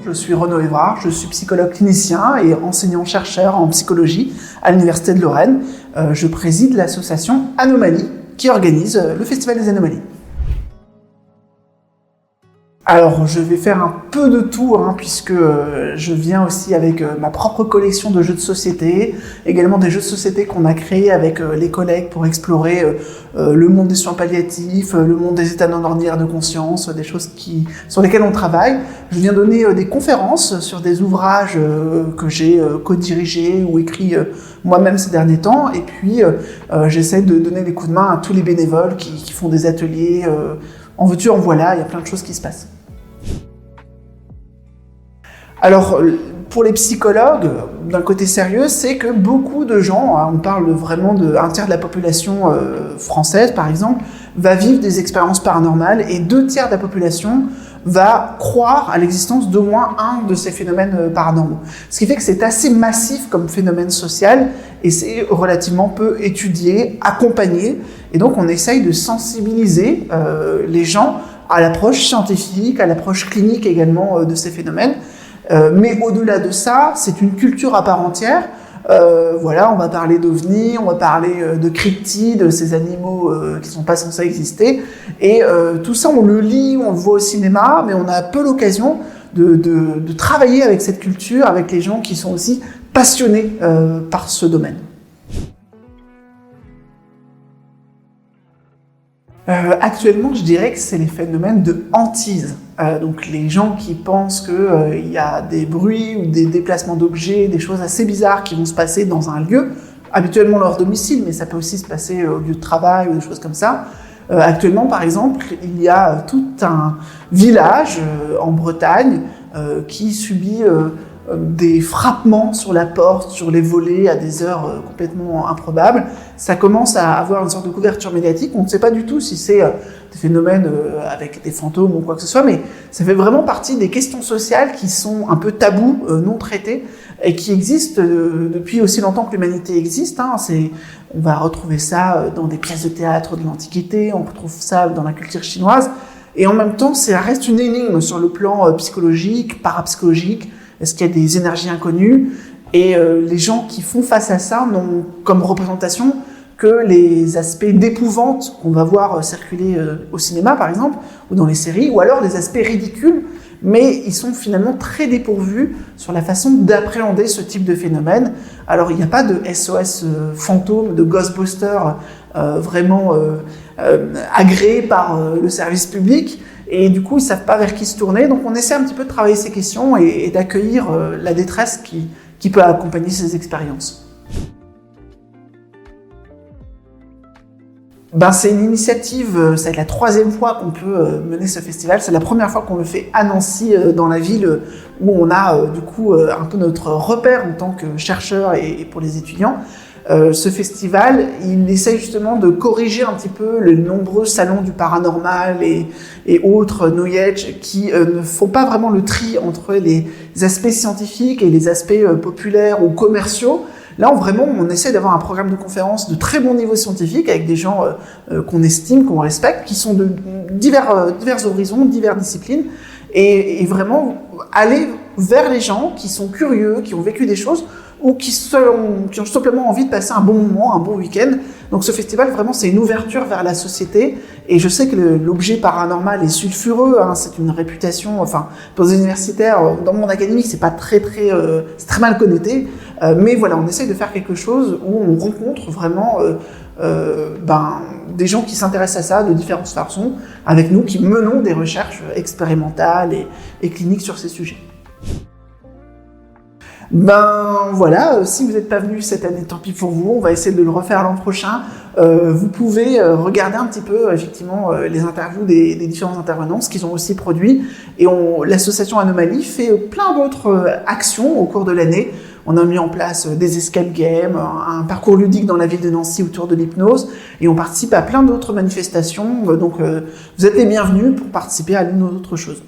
Je suis Renaud Évrard, je suis psychologue clinicien et enseignant-chercheur en psychologie à l'Université de Lorraine. Je préside l'association Anomalie qui organise le Festival des Anomalies. Alors, je vais faire un peu de tout, puisque je viens aussi avec ma propre collection de jeux de société, également des jeux de société qu'on a créés avec les collègues pour explorer le monde des soins palliatifs, le monde des états non ordinaires de conscience, des choses sur lesquelles on travaille. Je viens donner des conférences sur des ouvrages que j'ai co-dirigés ou écrits moi-même ces derniers temps, et puis j'essaie de donner des coups de main à tous les bénévoles qui font des ateliers. En veux-tu, en voilà, il y a plein de choses qui se passent. Alors, pour les psychologues, d'un côté sérieux, c'est que beaucoup de gens, on parle vraiment d'un tiers de la population française par exemple, va vivre des expériences paranormales et 2/3 de la population va croire à l'existence d'au moins un de ces phénomènes paranormaux. Ce qui fait que c'est assez massif comme phénomène social et c'est relativement peu étudié, accompagné. Et donc on essaye de sensibiliser les gens à l'approche scientifique, à l'approche clinique également de ces phénomènes. Mais au-delà de ça, c'est une culture à part entière. On va parler d'ovnis, on va parler de cryptides, ces animaux qui ne sont pas censés exister. Et tout ça, on le lit, on le voit au cinéma, mais on a peu l'occasion de travailler avec cette culture, avec les gens qui sont aussi passionnés par ce domaine. Actuellement, je dirais que c'est les phénomènes de hantise. Donc les gens qui pensent qu'il y a des bruits ou des déplacements d'objets, des choses assez bizarres qui vont se passer dans un lieu, habituellement leur domicile, mais ça peut aussi se passer au lieu de travail ou des choses comme ça. Actuellement, par exemple, il y a tout un village en Bretagne qui subit des frappements sur la porte, sur les volets à des heures complètement improbables. Ça commence à avoir une sorte de couverture médiatique. On ne sait pas du tout si c'est des phénomènes avec des fantômes ou quoi que ce soit, mais ça fait vraiment partie des questions sociales qui sont un peu tabous, non traitées, et qui existent depuis aussi longtemps que l'humanité existe. On va retrouver ça dans des pièces de théâtre de l'Antiquité, on retrouve ça dans la culture chinoise, et en même temps, ça reste une énigme sur le plan psychologique, parapsychologique. Est-ce qu'il y a des énergies inconnues? Et les gens qui font face à ça n'ont comme représentation que les aspects d'épouvante qu'on va voir circuler au cinéma, par exemple, ou dans les séries, ou alors les aspects ridicules, mais ils sont finalement très dépourvus sur la façon d'appréhender ce type de phénomène. Alors, il n'y a pas de SOS fantôme, de Ghostbusters vraiment agréé par le service public. Et du coup, ils ne savent pas vers qui se tourner. Donc, on essaie un petit peu de travailler ces questions et d'accueillir la détresse qui peut accompagner ces expériences. C'est une initiative, c'est la 3e fois qu'on peut mener ce festival. C'est la première fois qu'on le fait à Nancy, dans la ville où on a un peu notre repère en tant que chercheur et pour les étudiants. Ce festival, il essaie justement de corriger un petit peu les nombreux salons du paranormal et autres New Age qui ne font pas vraiment le tri entre les aspects scientifiques et les aspects populaires ou commerciaux. Là, on essaie d'avoir un programme de conférences de très bon niveau scientifique avec des gens qu'on estime, qu'on respecte, qui sont de divers horizons, diverses disciplines, et vraiment aller vers les gens qui sont curieux, qui ont vécu des choses, ou qui ont simplement envie de passer un bon moment, un bon week-end. Donc ce festival, vraiment, c'est une ouverture vers la société. Et je sais que l'objet paranormal est sulfureux, c'est une réputation, pour les universitaires, dans le monde académique, c'est très mal connoté. Mais voilà, on essaye de faire quelque chose où on rencontre vraiment des gens qui s'intéressent à ça de différentes façons, avec nous qui menons des recherches expérimentales et cliniques sur ces sujets. Si vous n'êtes pas venu cette année, tant pis pour vous, on va essayer de le refaire l'an prochain. Vous pouvez regarder un petit peu, effectivement, les interviews des différents intervenants, ce qu'ils ont aussi produit. Et l'association Anomalie fait plein d'autres actions au cours de l'année. On a mis en place des escape games, un parcours ludique dans la ville de Nancy autour de l'hypnose, et on participe à plein d'autres manifestations. Donc, vous êtes les bienvenus pour participer à l'une ou l'autre chose.